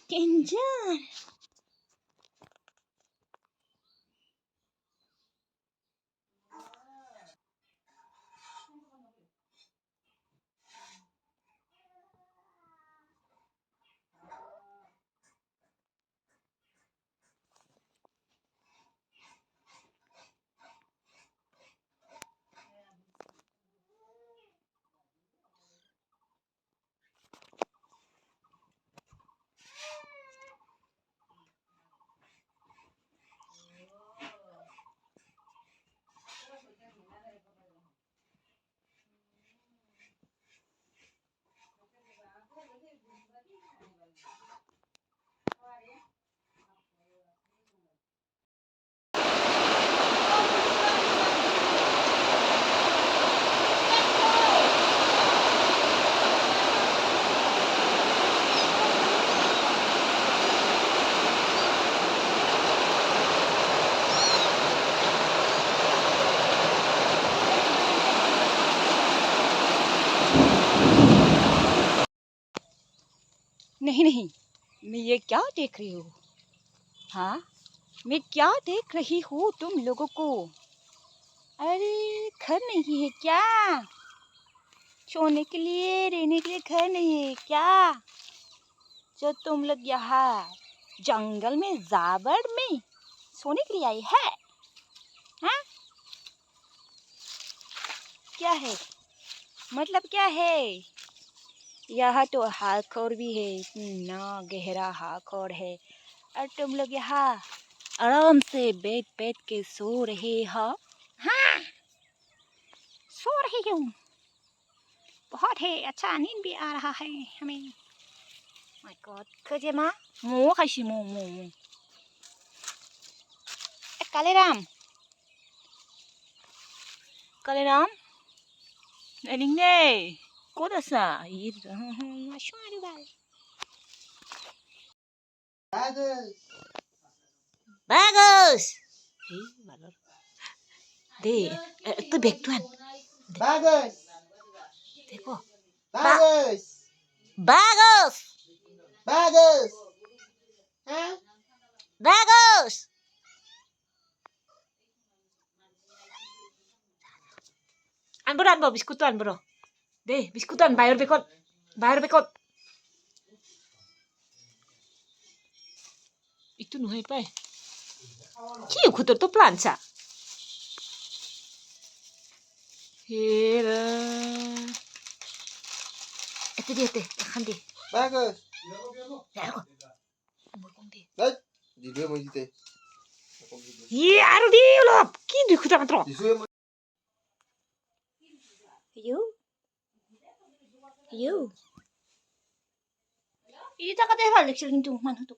Danger. नहीं नहीं, मैं ये क्या देख रही हूँ? हाँ, मैं क्या देख रही हूँ तुम लोगों को? अरे घर नहीं है क्या? सोने के लिए, रहने के लिए घर नहीं है क्या? जो तुम लोग यहाँ जंगल में, जाबड़ में सोने के लिए आई है? हाँ? क्या है? मतलब क्या है? यहाँ तो हाखोर भी है, इतना गहरा हाखोर है, और तुम लोग यहाँ आराम से बैठ बैठ के सो रहे हो। हाँ, सो रही हूँ। बहुत है, अच्छा नींद भी आ रहा है हमें। माय गॉड, खोजे माँ मो खाइसी मो मो मो। कालेराम, कालेराम, नैनिंगे, कोदासा, इर, माशुं आरो बाल। Bagus. Bagus. Deh, itu back tuan. Bagus. देखो. Bagus. Bagus. Bagus. Hah? Bagus. An bro, biskutan bro. Deh, biskutan bayar bekot. Bayar bekot. Itu nuhai pai. Kiu kutur tu plancha. Hera. Itu dia teh, akan deh. Bagus. Ya aku. Mau kong deh. Đấy, gì đưa mới gì thế? Iya, aduh dia loh. Kiu dia kutur matro. Gì xưa mới You. You. Ita ka teh hal leksil hintu man hutuk.